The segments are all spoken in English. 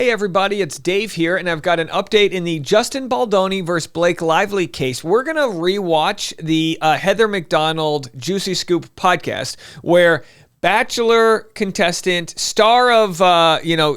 Hey everybody, it's Dave here, and I've got an update in the Justin Baldoni versus Blake Lively case. We're going to rewatch the Heather McDonald Juicy Scoop podcast, where Bachelor contestant, star of,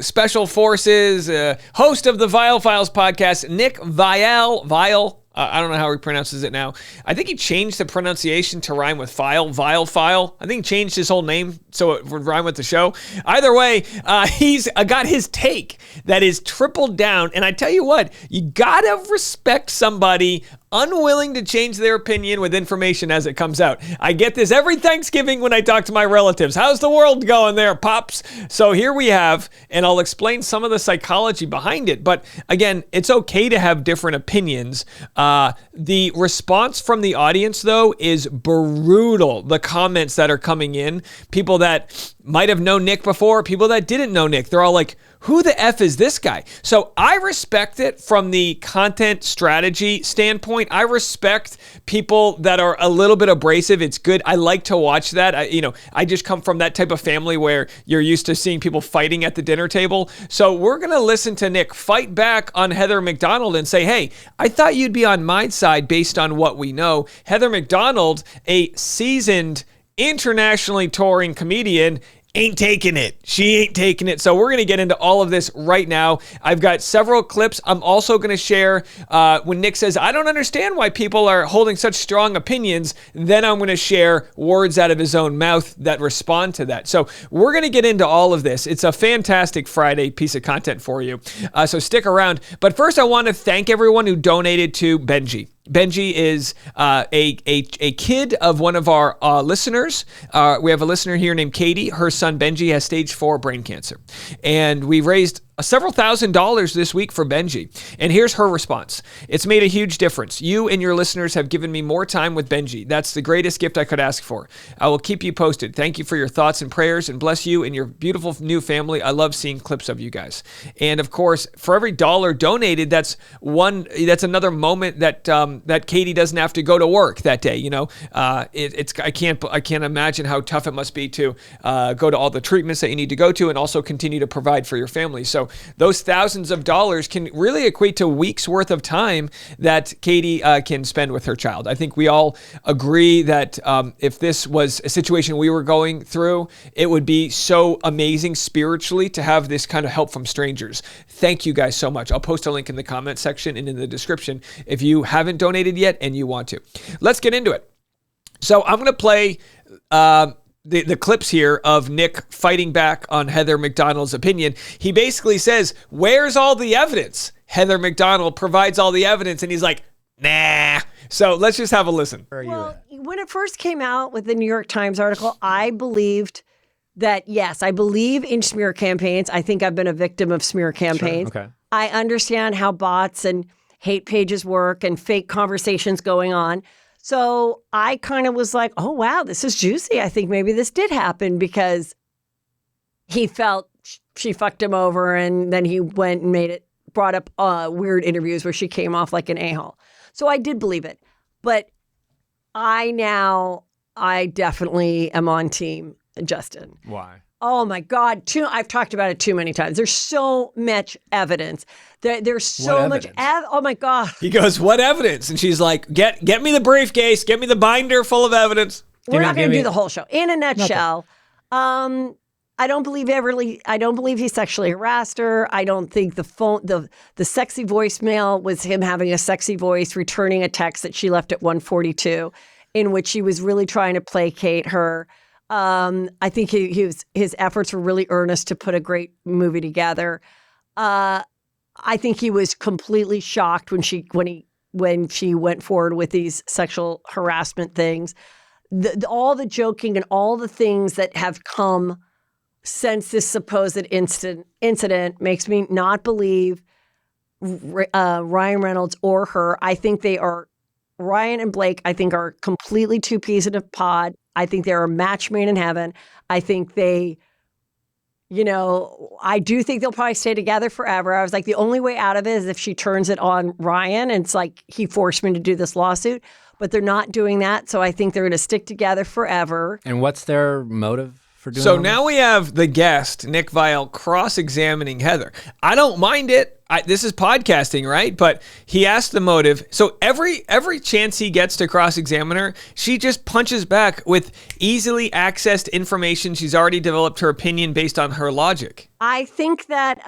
Special Forces, host of the Viall Files podcast, Nick Viall. I don't know how he pronounces it now. I think he changed the pronunciation to rhyme with Viall. I think he changed his whole name so it would rhyme with the show. Either way, he's got his take that is tripled down. And I tell you what, you gotta respect somebody unwilling to change their opinion with information as it comes out. I get this every Thanksgiving when I talk to my relatives. How's the world going there, Pops? So here we have, and I'll explain some of the psychology behind it. But again, it's okay to have different opinions. The response from the audience, though, is brutal. The comments that are coming in, people that might have known Nick before, people that didn't know Nick, they're all like, who the F is this guy? So I respect it from the content strategy standpoint. I respect people that are a little bit abrasive. It's good. I like to watch that. I just come from that type of family where you're used to seeing people fighting at the dinner table. So we're going to listen to Nick fight back on Heather McDonald and say, hey, I thought you'd be on my side based on what we know. Heather McDonald, a seasoned internationally touring comedian, ain't taking it. She ain't taking it. So we're going to get into all of this right now. I've got several clips. I'm also going to share when Nick says, I don't understand why people are holding such strong opinions. Then I'm going to share words out of his own mouth that respond to that. So we're going to get into all of this. It's a fantastic Friday piece of content for you. So stick around. But first, I want to thank everyone who donated to Benji. Benji is a kid of one of our listeners. We have a listener here named Katie. Her son Benji has stage 4 brain cancer. And we raised several $1,000s this week for Benji. And here's her response. It's made a huge difference. You and your listeners have given me more time with Benji. That's the greatest gift I could ask for. I will keep you posted. Thank you for your thoughts and prayers, and bless you and your beautiful new family. I love seeing clips of you guys. And of course, for every dollar donated, that's another moment that Katie doesn't have to go to work that day. I can't imagine how tough it must be to go to all the treatments that you need to go to and also continue to provide for your family. So those thousands of dollars can really equate to weeks worth of time that Katie can spend with her child. I think we all agree that if this was a situation we were going through, it would be so amazing spiritually to have this kind of help from strangers. Thank you guys so much. I'll post a link in the comment section and in the description if you haven't donated yet and you want to. Let's get into it. So I'm going to play the clips here of Nick fighting back on Heather McDonald's opinion. He basically says, where's all the evidence? Heather McDonald provides all the evidence, and he's like, nah. So let's just have a listen. Well, when it first came out with the New York Times article, I believed that, yes, I believe in smear campaigns. I think I've been a victim of smear campaigns. Sure, okay. I understand how bots and hate pages work and fake conversations going on. So I kind of was like, oh, wow, this is juicy. I think maybe this did happen because he felt she fucked him over, and then he went and brought up weird interviews where she came off like an a-hole. So I did believe it. But I definitely am on team Justin. Why? Oh my God. I've talked about it too many times. There's so much evidence. There's so much oh my God. He goes, what evidence? And she's like, get me the briefcase, get me the binder full of evidence. We're not going to do the whole show. In a nutshell, I don't believe he sexually harassed her. I don't think the sexy voicemail was him having a sexy voice, returning a text that she left at 1:42, in which he was really trying to placate her. I think his efforts were really earnest to put a great movie together. I think he was completely shocked when she went forward with these sexual harassment things. All the joking and all the things that have come since this supposed incident makes me not believe Ryan Reynolds or her. I think Ryan and Blake, I think, are completely two peas in a pod. I think they're a match made in heaven. I think I do think they'll probably stay together forever. I was like, the only way out of it is if she turns it on Ryan, and it's like, he forced me to do this lawsuit, but they're not doing that. So I think they're going to stick together forever. And what's their motive for doing So all now we have the guest, Nick Viall, cross-examining Heather. I don't mind it. This is podcasting, right? But he asked the motive. So every chance he gets to cross-examine her, she just punches back with easily accessed information. She's already developed her opinion based on her logic. I think that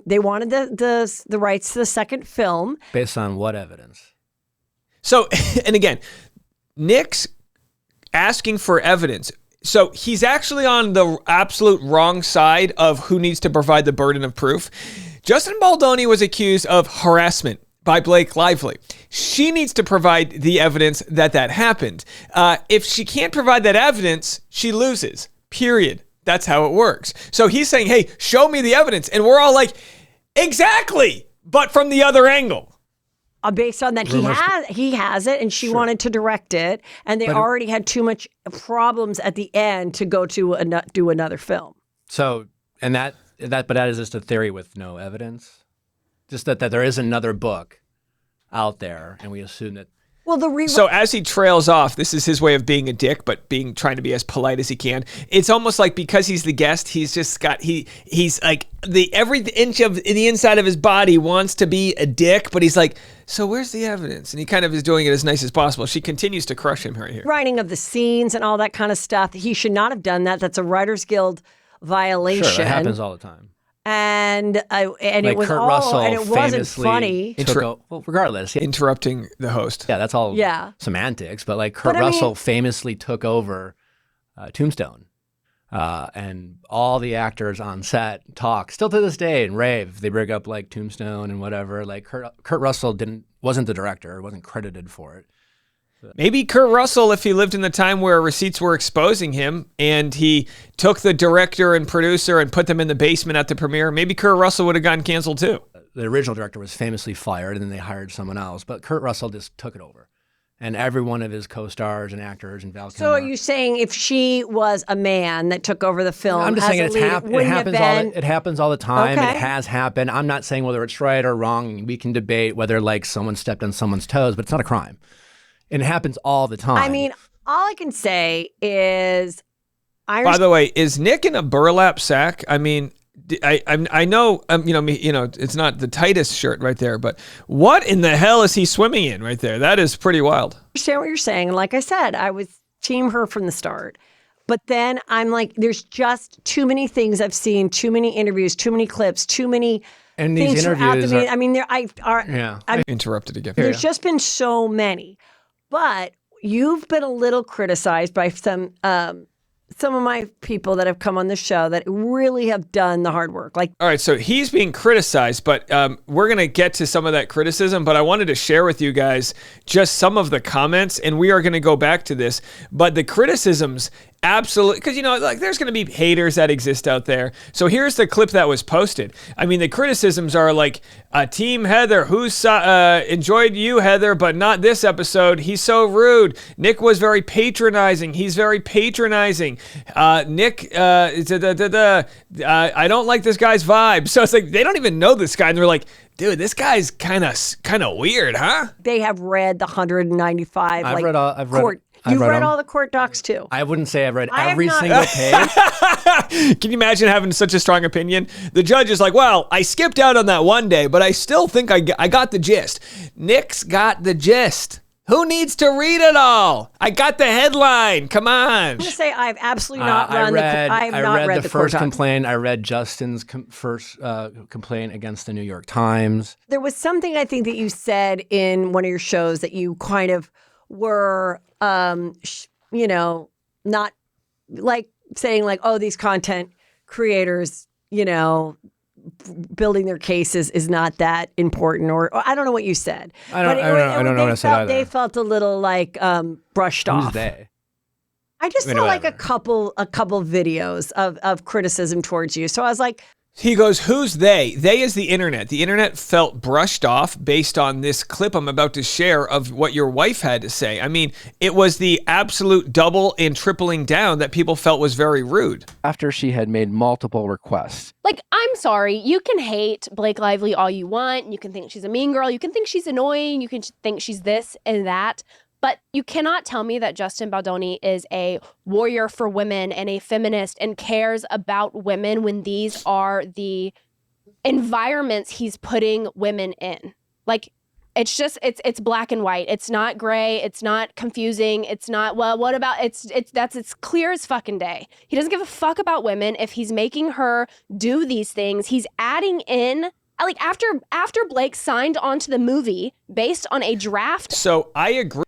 they wanted the rights to the second film. Based on what evidence? So, and again, Nick's asking for evidence. So he's actually on the absolute wrong side of who needs to provide the burden of proof. Justin Baldoni was accused of harassment by Blake Lively. She needs to provide the evidence that happened. If she can't provide that evidence, she loses, period. That's how it works. So he's saying, hey, show me the evidence. And we're all like, exactly, but from the other angle. Based on that, he has it, and she wanted to direct it, and they already had too much problems at the end to go to do another film. So, but that is just a theory with no evidence, just that there is another book out there, and we assume that. Well, so as he trails off, this is his way of being a dick, but trying to be as polite as he can. It's almost like because he's the guest, he's just got he's like every inch of the inside of his body wants to be a dick, but he's like, so where's the evidence? And he kind of is doing it as nice as possible. She continues to crush him right here. Writing of the scenes and all that kind of stuff. He should not have done that. That's a Writers Guild violation. Sure, that happens all the time. And like it was Kurt all, Russell and it wasn't funny. Regardless, interrupting the host. Yeah, that's all semantics. But like Kurt Russell famously took over Tombstone, and all the actors on set talk still to this day and rave. They bring up like Tombstone and whatever. Like Kurt Russell wasn't the director, wasn't credited for it. Maybe Kurt Russell, if he lived in the time where receipts were exposing him and he took the director and producer and put them in the basement at the premiere, maybe Kurt Russell would have gotten canceled too. The original director was famously fired and then they hired someone else, but Kurt Russell just took it over. And every one of his co-stars and actors and Val Kilmer. So are you saying if she was a man that took over the film, I'm just saying it happens all the time. Okay. It has happened. I'm not saying whether it's right or wrong. We can debate whether like someone stepped on someone's toes, but it's not a crime. And it happens all the time. I mean, all I can say is... By the way, is Nick in a burlap sack? I mean, I know, it's not the tightest shirt right there, but what in the hell is he swimming in right there? That is pretty wild. I understand what you're saying. And like I said, I was team her from the start. But then I'm like, there's just too many things I've seen, too many interviews, too many clips, too many... And these interviews I interrupted again. There's just been so many. But you've been a little criticized by some of my people that have come on the show that really have done the hard work. Like, all right, so he's being criticized, but we're going to get to some of that criticism, but I wanted to share with you guys just some of the comments, and we are going to go back to this. But the criticisms, absolutely, because, there's going to be haters that exist out there. So here's the clip that was posted. I mean, the criticisms are like, Team Heather, enjoyed you, Heather, but not this episode. He's so rude. Nick was very patronizing. He's very patronizing. Nick, I don't like this guy's vibe. So it's like, they don't even know this guy. And they're like, dude, this guy's kind of weird, huh? They have read the 195. I've read all the court docs too. I wouldn't say I've read every single page. Can you imagine having such a strong opinion? The judge is like, well, I skipped out on that one day, but I still think I got the gist. Nick's got the gist. Who needs to read it all? I got the headline. Come on. I'm going to say I've absolutely not I read read the first complaint. I read Justin's first complaint against the New York Times. There was something I think that you said in one of your shows that you kind of were, not like saying like, oh, these content creators, building their cases is not that important, or I don't know what you said. I don't know what I said either. They felt a little like brushed off. Who's they? I just saw like a couple videos of criticism towards you. So I was like, he goes, who's they? They is the internet. The internet felt brushed off based on this clip I'm about to share of what your wife had to say. I mean, it was the absolute double and tripling down that people felt was very rude. After she had made multiple requests. Like, I'm sorry, you can hate Blake Lively all you want. You can think she's a mean girl. You can think she's annoying. You can think she's this and that. But you cannot tell me that Justin Baldoni is a warrior for women and a feminist and cares about women when these are the environments he's putting women in. Like, it's just, it's black and white. It's not gray. It's not confusing. It's not, well, what about, it's clear as fucking day. He doesn't give a fuck about women. If he's making her do these things, he's adding in, like, after Blake signed onto the movie based on a draft. So I agree.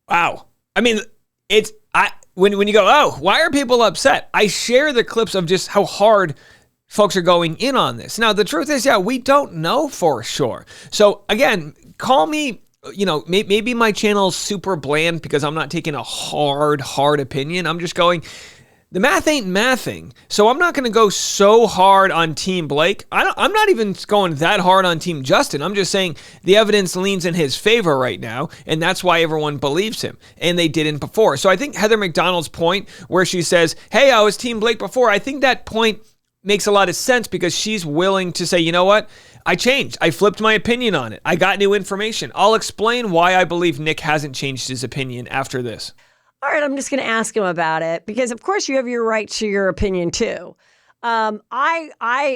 Wow. I mean, when you go, oh, why are people upset? I share the clips of just how hard folks are going in on this. Now, the truth is, we don't know for sure. So again, call me, maybe my channel's super bland because I'm not taking a hard opinion. I'm just going, the math ain't mathing. So I'm not going to go so hard on Team Blake. I'm not even going that hard on Team Justin. I'm just saying the evidence leans in his favor right now, and that's why everyone believes him, and they didn't before. So I think Heather McDonald's point where she says, hey, I was Team Blake before, I think that point makes a lot of sense because she's willing to say, you know what? I changed. I flipped my opinion on it. I got new information. I'll explain why I believe Nick hasn't changed his opinion after this. All right, I'm just going to ask him about it because, of course, you have your right to your opinion, too. I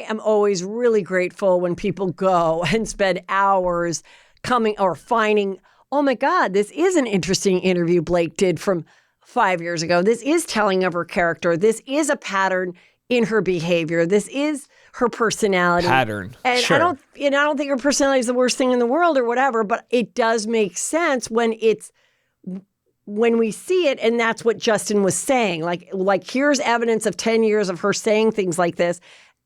am always really grateful when people go and spend hours coming or finding, oh, my God, this is an interesting interview Blake did from 5 years ago. This is telling of her character. This is a pattern in her behavior. This is her personality. Pattern. And sure. I don't think her personality is the worst thing in the world or whatever, but it does make sense when we see it, and that's what Justin was saying. Like here's evidence of 10 years of her saying things like this,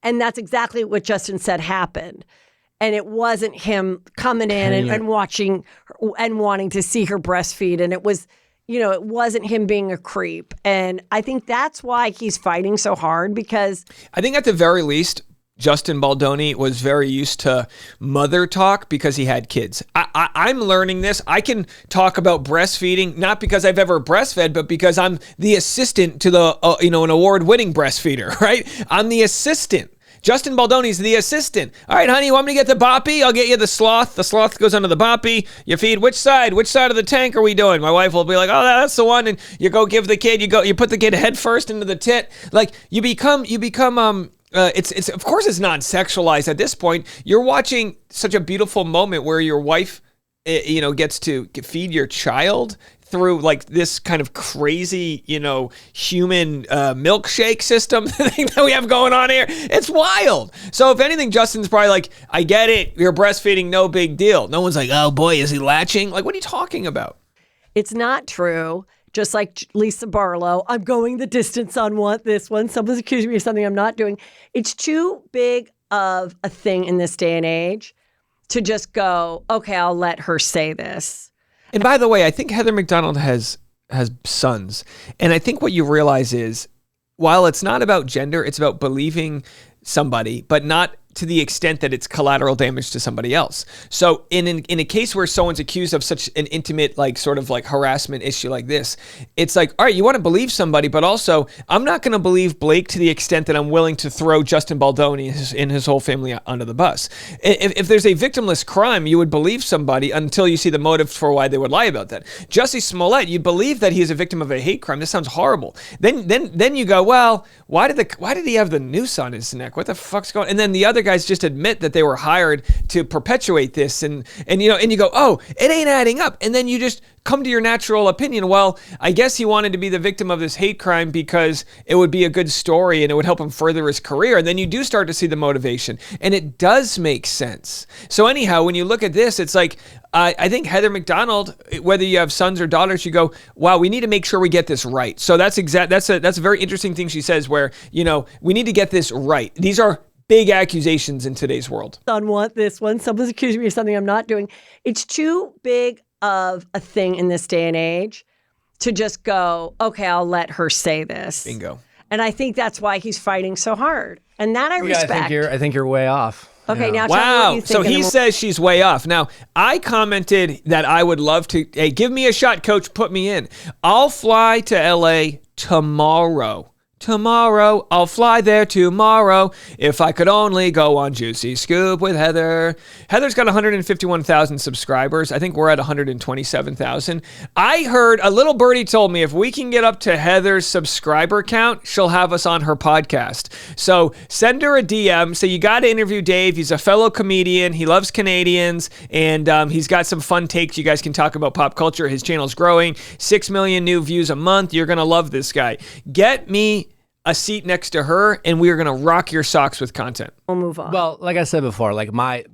and that's exactly what Justin said happened. And it wasn't him coming in and watching and wanting to see her breastfeed, and it was, it wasn't him being a creep. And I think that's why he's fighting so hard, because I think at the very least, Justin Baldoni was very used to mother talk because he had kids. I'm learning this. I can talk about breastfeeding, not because I've ever breastfed, but because I'm the assistant to the, an award-winning breastfeeder, right? I'm the assistant. Justin Baldoni's the assistant. All right, honey, you want me to get the boppy? I'll get you the sloth. The sloth goes under the boppy. You feed which side? Which side of the tank are we doing? My wife will be like, oh, that's the one. And you go give the kid, you put the kid head first into the tit. Like you become, it's of course it's non-sexualized at this point. You're watching such a beautiful moment where your wife, gets to feed your child through like this kind of crazy, human milkshake system thing that we have going on here. It's wild. So if anything, Justin's probably like, I get it. You're breastfeeding. No big deal. No one's like, oh boy, is he latching? Like, what are you talking about? It's not true. Just like Lisa Barlow, I'm going the distance on this one. Someone's accusing me of something I'm not doing. It's too big of a thing in this day and age to just go, okay, I'll let her say this. And by the way, I think Heather McDonald has sons. And I think what you realize is, while it's not about gender, it's about believing somebody, but not to the extent that it's collateral damage to somebody else. So in a case where someone's accused of such an intimate, like sort of like harassment issue like this, it's like, all right, you want to believe somebody, but also I'm not going to believe Blake to the extent that I'm willing to throw Justin Baldoni and his whole family under the bus. If there's a victimless crime, you would believe somebody until you see the motive for why they would lie about that. Jussie Smollett, you believe that he is a victim of a hate crime. This sounds horrible. Then you go, well, why did he have the noose on his neck? What the fuck's going on? And then the other guys just admit that they were hired to perpetuate this, and you go, oh, it ain't adding up. And then you just come to your natural opinion. Well, I guess he wanted to be the victim of this hate crime because it would be a good story and it would help him further his career. And then you do start to see the motivation, and it does make sense. So anyhow, when you look at this, it's like, I think Heather McDonald, whether you have sons or daughters, you go, wow, we need to make sure we get this right. So that's a very interesting thing she says, where, we need to get this right. These are big accusations in today's world. On this one, someone's accusing me of something I'm not doing. It's too big of a thing in this day and age to just go, okay, I'll let her say this. Bingo. And I think that's why he's fighting so hard. And that I respect. I think you're way off. Okay, now tell me wow. what you think. So he says she's way off. Now, I commented that I would love to, hey, give me a shot, coach, put me in. I'll fly to LA tomorrow Tomorrow, I'll fly there tomorrow. If I could only go on Juicy Scoop with Heather. Heather's got 151,000 subscribers. I think we're at 127,000. I heard a little birdie told me if we can get up to Heather's subscriber count, she'll have us on her podcast. So send her a DM. Say, you got to interview Dave. He's a fellow comedian. He loves Canadians. And he's got some fun takes. You guys can talk about pop culture. His channel's growing. 6 million new views a month. You're going to love this guy. Get me a seat next to her, and we are going to rock your socks with content. We'll move on. Well, like I said before, like my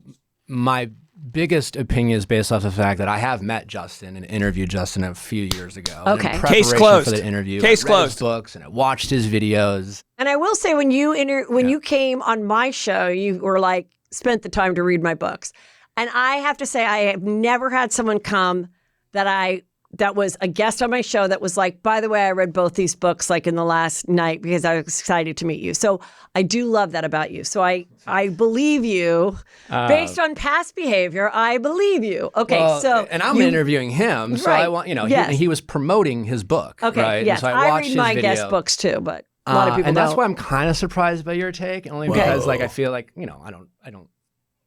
biggest opinion is based off the fact that I have met Justin and interviewed Justin a few years ago. Okay. In Case preparation closed. for the interview. Case I read closed. his books and I watched his videos. And I will say, when you came on my show, you were like, spent the time to read my books. And I have to say, I have never had someone come that was a guest on my show that was like, by the way, I read both these books like in the last night because I was excited to meet you. So I do love that about you. So I believe you based on past behavior. I believe you. Okay. Well, and I'm interviewing him. So Right. I want, Yes. he was promoting his book. Okay. Right? Yes. And so I watched read his my video. guest books too, but a lot of people and don't. that's why I'm kind of surprised by your take, only because like I feel like, I don't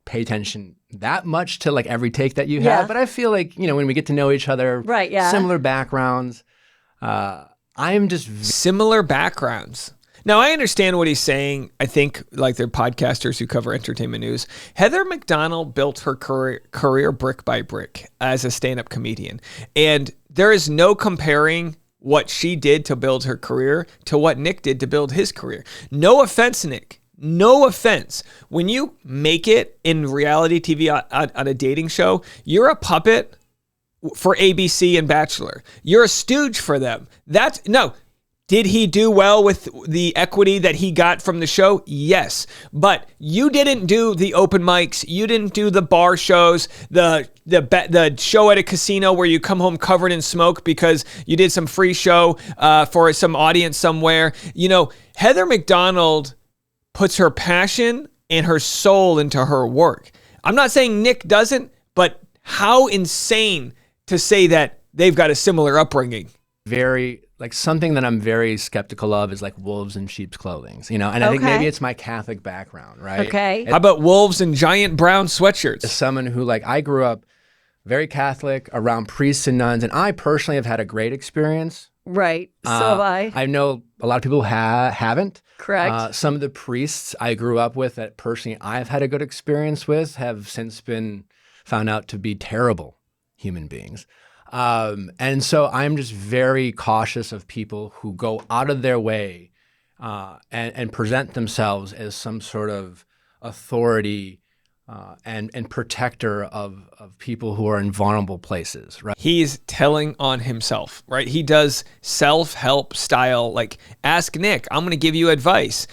pay attention that much to like every take that you have, but I feel like, when we get to know each other, Right, yeah. similar backgrounds, I'm just Similar backgrounds. Now, I understand what he's saying. I think like they're podcasters who cover entertainment news. Heather McDonald built her career brick by brick as a stand-up comedian. And there is no comparing what she did to build her career to what Nick did to build his career. No offense, Nick. No offense. When you make it in reality TV on a dating show, you're a puppet for ABC and Bachelor. You're a stooge for them. Did he do well with the equity that he got from the show? Yes. But you didn't do the open mics. You didn't do the bar shows, the show at a casino where you come home covered in smoke because you did some free show for some audience somewhere. Heather McDonald puts her passion and her soul into her work. I'm not saying Nick doesn't, but how insane to say that they've got a similar upbringing. very, like something that I'm very skeptical of is like wolves in sheep's clothing, and I think maybe it's my Catholic background, right? Okay. How about wolves in giant brown sweatshirts? As someone who I grew up very Catholic around priests and nuns, and I personally have had a great experience. Right. So have I. I know a lot of people haven't. Correct. Some of the priests I grew up with that personally I've had a good experience with have since been found out to be terrible human beings. And so I'm just very cautious of people who go out of their way and present themselves as some sort of authority and protector of people who are in vulnerable places, right? He's telling on himself, right? He does self-help style, like, ask Nick, I'm going to give you advice.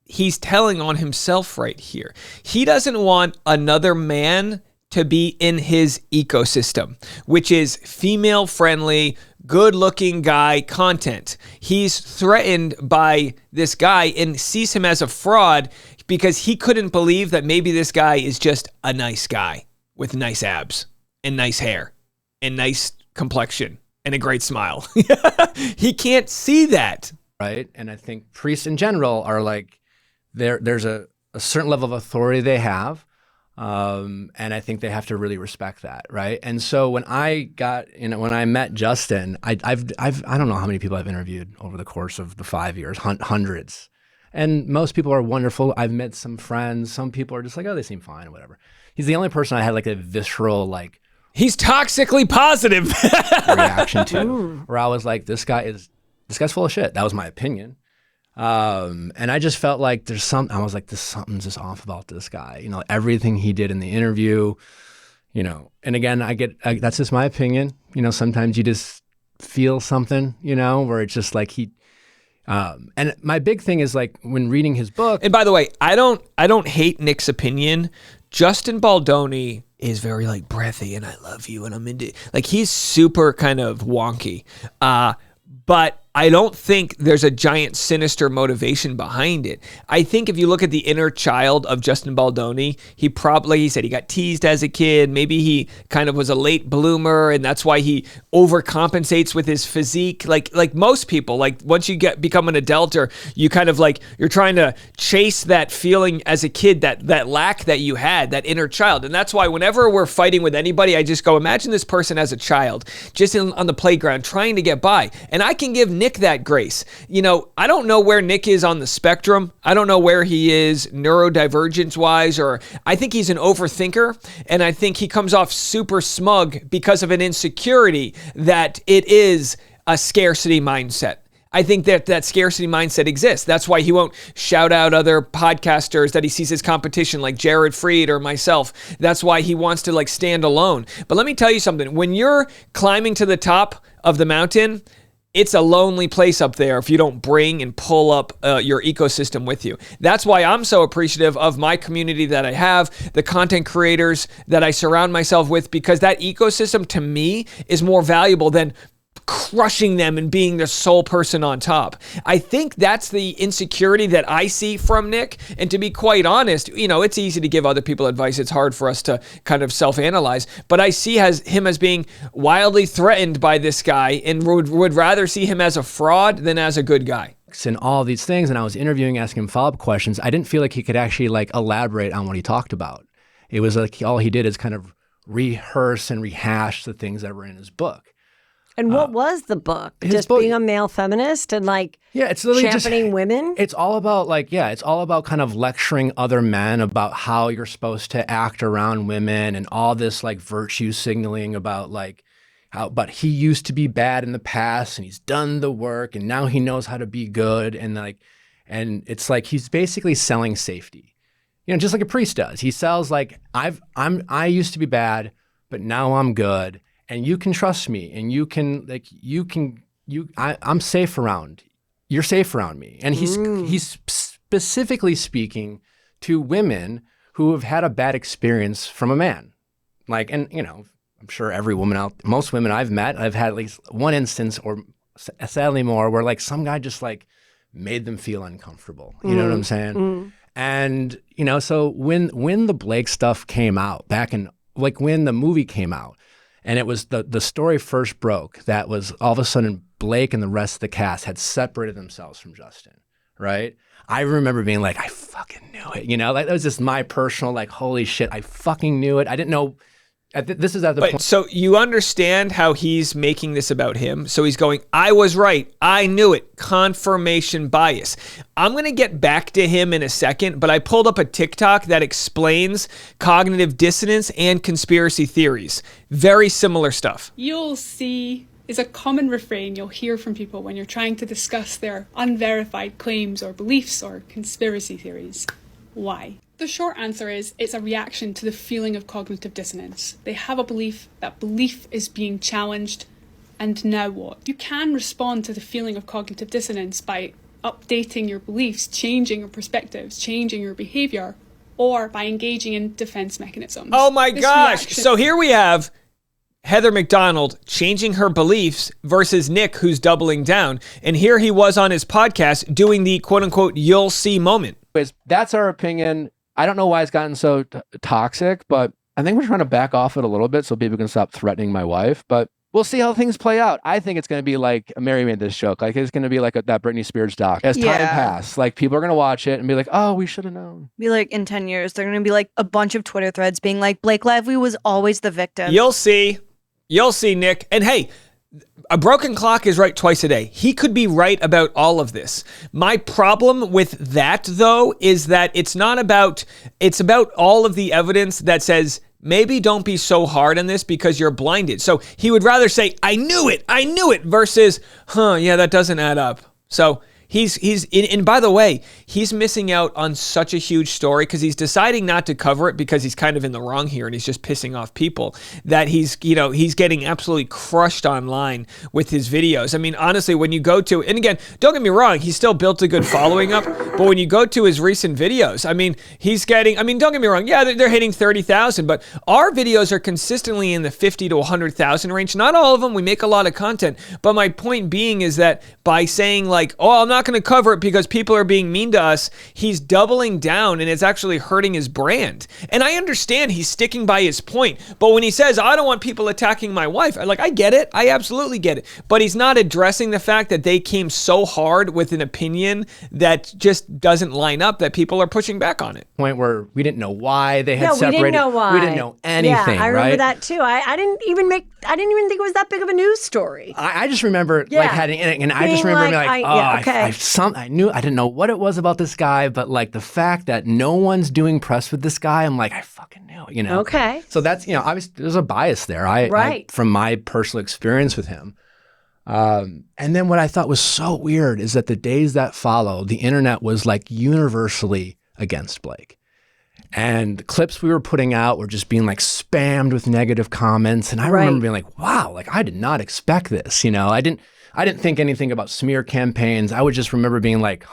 He's telling on himself right here. He doesn't want another man to be in his ecosystem, which is female-friendly, good-looking guy content. He's threatened by this guy and sees him as a fraud because he couldn't believe that maybe this guy is just a nice guy with nice abs and nice hair and nice complexion and a great smile. He can't see that. Right. And I think priests in general are like, there's a certain level of authority they have. And I think they have to really respect that. Right. And so when I met Justin, I don't know how many people I've interviewed over the course of the 5 years, hundreds. And most people are wonderful. I've met some friends. Some people are just like, oh, they seem fine or whatever. He's the only person I had like a visceral, like, he's toxically positive reaction to, where I was like, this guy's full of shit. That was my opinion. And I just felt like I was like, something's just off about this guy. Everything he did in the interview, and again, that's just my opinion. Sometimes you just feel something, where it's just like and my big thing is like when reading his book. And by the way, I don't hate Nick's opinion. Justin Baldoni is very like breathy and I love you and I'm into, like, he's super kind of wonky. But I don't think there's a giant sinister motivation behind it. I think if you look at the inner child of Justin Baldoni, he said he got teased as a kid. Maybe he kind of was a late bloomer, and that's why he overcompensates with his physique. Like most people, like once you become an adult, or you kind of like, you're trying to chase that feeling as a kid, that lack that you had, that inner child. And that's why whenever we're fighting with anybody, I just go, imagine this person as a child, just on the playground, trying to get by. And I can give Nick that grace. You know, I don't know where Nick is on the spectrum. I don't know where he is neurodivergence wise, or I think he's an overthinker, and I think he comes off super smug because of an insecurity that it is a scarcity mindset. I think that scarcity mindset exists. That's why he won't shout out other podcasters that he sees as competition, like Jared Freed or myself. That's why he wants to like stand alone. But let me tell you something. When you're climbing to the top of the mountain, it's a lonely place up there if you don't bring and pull up your ecosystem with you. That's why I'm so appreciative of my community that I have, the content creators that I surround myself with, because that ecosystem to me is more valuable than crushing them and being the sole person on top. I think that's the insecurity that I see from Nick. And to be quite honest, you know, it's easy to give other people advice. It's hard for us to kind of self-analyze. But I see him as being wildly threatened by this guy, and would rather see him as a fraud than as a good guy. And all these things, and I was interviewing, asking him follow-up questions. I didn't feel like he could actually like elaborate on what he talked about. It was like all he did is kind of rehearse and rehash the things that were in his book. And what was the book? Just book, being a male feminist and like it's literally championing women? It's all about it's all about kind of lecturing other men about how you're supposed to act around women, and all this like virtue signaling about like but he used to be bad in the past and he's done the work and now he knows how to be good, and it's like he's basically selling safety. You know, just like a priest does. He sells like I used to be bad, but now I'm good. And you can trust me, and I'm safe around. You're safe around me. And he's specifically speaking to women who have had a bad experience from a man. Like, and you know, I'm sure most women I've met, I've had at least one instance, or sadly more, where like some guy just like made them feel uncomfortable. You know what I'm saying? And you know, so when the Blake stuff came out back in, like when the movie came out, and it was the story first broke, that was all of a sudden Blake and the rest of the cast had separated themselves from Justin, right? I remember being like, I fucking knew it. You know, like that was just my personal like, holy shit, I fucking knew it. I didn't know. This is at the point. So you understand how he's making this about him. So he's going, I was right. I knew it. Confirmation bias. I'm going to get back to him in a second, but I pulled up a TikTok that explains cognitive dissonance and conspiracy theories. Very similar stuff. You'll see is a common refrain you'll hear from people when you're trying to discuss their unverified claims or beliefs or conspiracy theories. Why? The short answer is it's a reaction to the feeling of cognitive dissonance. They have a belief, that belief is being challenged, and now what? You can respond to the feeling of cognitive dissonance by updating your beliefs, changing your perspectives, changing your behavior, or by engaging in defense mechanisms. Oh my gosh. So here we have Heather McDonald changing her beliefs versus Nick, who's doubling down. And here he was on his podcast doing the quote unquote, you'll see moment. That's our opinion. I don't know why it's gotten so toxic, but I think we're trying to back off it a little bit so people can stop threatening my wife. But we'll see how things play out. I think it's going to be like Mary made this joke. Like it's going to be like that Britney Spears doc. As time passes, like people are going to watch it and be like, "Oh, we should have known." Be like in 10 years, they're going to be like a bunch of Twitter threads being like, "Blake Lively was always the victim." You'll see, Nick. And hey, a broken clock is right twice a day. He could be right about all of this. My problem with that, though, is that it's about all of the evidence that says, maybe don't be so hard on this because you're blinded. So he would rather say, I knew it, versus, yeah, that doesn't add up. So and by the way, he's missing out on such a huge story because he's deciding not to cover it because he's kind of in the wrong here and he's just pissing off people, that he's getting absolutely crushed online with his videos. I mean, honestly, when you go to, and again, don't get me wrong, he's still built a good following up, but when you go to his recent videos, I mean, don't get me wrong, yeah, they're hitting 30,000, but our videos are consistently in the 50 to 100,000 range. Not all of them, we make a lot of content, but my point being is that by saying like, oh, I'm not going to cover it because people are being mean to us, he's doubling down and it's actually hurting his brand. And I understand he's sticking by his point, but when he says, I don't want people attacking my wife, I get it, I absolutely get it, but he's not addressing the fact that they came so hard with an opinion that just doesn't line up, that people are pushing back on it. Point where we didn't know why they had separated. We didn't know why. We didn't know anything. Yeah, I remember right? that too. I didn't even think it was that big of a news story. I just remember like having, and I just remember being like, I didn't know what it was about this guy, but like the fact that no one's doing press with this guy, I'm like, I fucking knew, Okay. So that's, obviously there's a bias there. I from my personal experience with him. And then what I thought was so weird is that the days that followed, the internet was like universally against Blake. And the clips we were putting out were just being like spammed with negative comments. And I remember being like, wow, like I did not expect this. I didn't think anything about smear campaigns. I would just remember being like,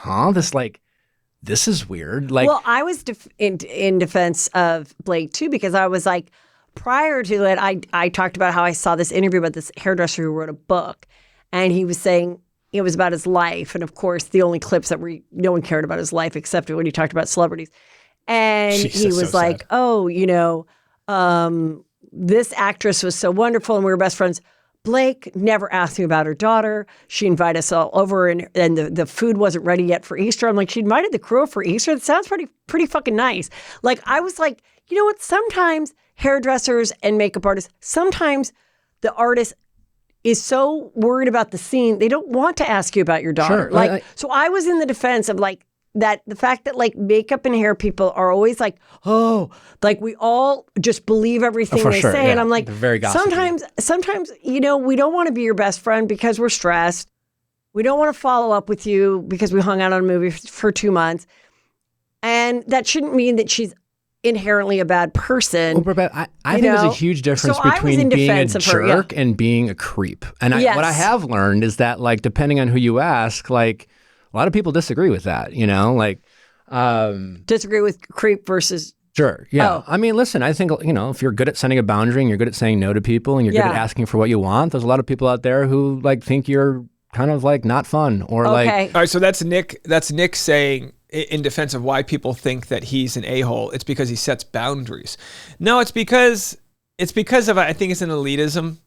this is weird. Like, well, I was in defense of Blake too, because I was like, prior to it, I talked about how I saw this interview about this hairdresser who wrote a book, and he was saying it was about his life. And of course, the only clips that no one cared about his life except when he talked about celebrities. And he was like, sad. Oh, this actress was so wonderful and we were best friends. Blake never asked me about her daughter. She invited us all over and the food wasn't ready yet for Easter. I'm like, she invited the crew for Easter? That sounds pretty fucking nice. Like, I was like, you know what? Sometimes hairdressers and makeup artists, sometimes the artist is so worried about the scene, they don't want to ask you about your daughter. Sure. So I was in the defense of like, that the fact that like makeup and hair people are always like, oh, like we all just believe everything they say. Yeah. And I'm like, very gossipy. sometimes, we don't want to be your best friend because we're stressed. We don't want to follow up with you because we hung out on a movie for 2 months. And that shouldn't mean that she's inherently a bad person. But I think there's a huge difference between being a jerk and being a creep. And what I have learned is that like, depending on who you ask, like, a lot of people disagree with that, disagree with creep versus jerk. Yeah. Oh. I mean, listen, I think, if you're good at setting a boundary and you're good at saying no to people and you're good at asking for what you want, there's a lot of people out there who like think you're kind of like not fun or like. All right. So that's Nick saying in defense of why people think that he's an a-hole. It's because he sets boundaries. No, it's because of, I think it's an elitism.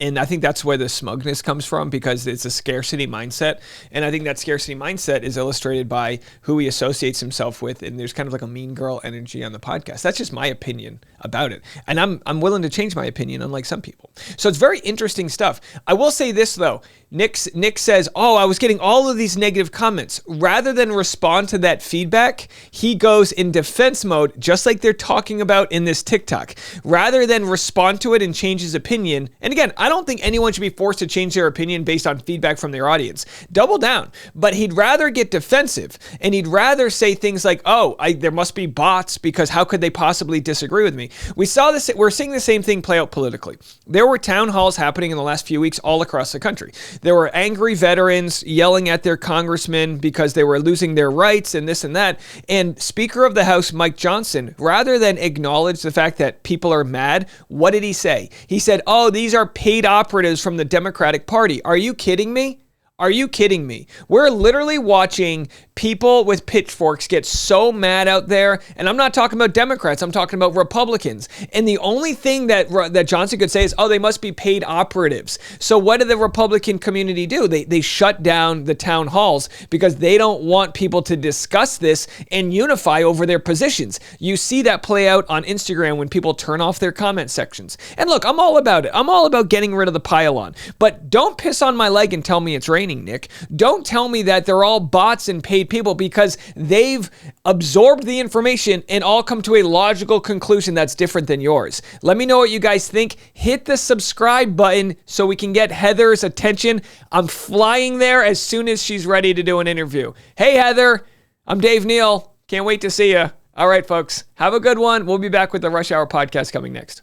And I think that's where the smugness comes from, because it's a scarcity mindset. And I think that scarcity mindset is illustrated by who he associates himself with. And there's kind of like a mean girl energy on the podcast. That's just my opinion about it. And I'm willing to change my opinion, unlike some people. So it's very interesting stuff. I will say this, though. Nick says, oh, I was getting all of these negative comments. Rather than respond to that feedback, he goes in defense mode, just like they're talking about in this TikTok. Rather than respond to it and change his opinion. And again, I don't think anyone should be forced to change their opinion based on feedback from their audience. Double down. But he'd rather get defensive, and he'd rather say things like, oh, there must be bots because how could they possibly disagree with me? We're seeing the same thing play out politically. There were town halls happening in the last few weeks all across the country. There were angry veterans yelling at their congressmen because they were losing their rights and this and that. And Speaker of the House, Mike Johnson, rather than acknowledge the fact that people are mad, what did he say? He said, oh, these are paid operatives from the Democratic Party. Are you kidding me? Are you kidding me? We're literally watching people with pitchforks get so mad out there. And I'm not talking about Democrats. I'm talking about Republicans. And the only thing that Johnson could say is, oh, they must be paid operatives. So what did the Republican community do? They shut down the town halls because they don't want people to discuss this and unify over their positions. You see that play out on Instagram when people turn off their comment sections. And look, I'm all about it. I'm all about getting rid of the pile-on. But don't piss on my leg and tell me it's raining. entertaining, Nick. Don't tell me that they're all bots and paid people, because they've absorbed the information and all come to a logical conclusion that's different than yours. Let me know what you guys think. Hit the subscribe button so we can get Heather's attention. I'm flying there as soon as she's ready to do an interview. Hey, Heather, I'm Dave Neal. Can't wait to see you. All right, folks, have a good one. We'll be back with the Rush Hour podcast coming next.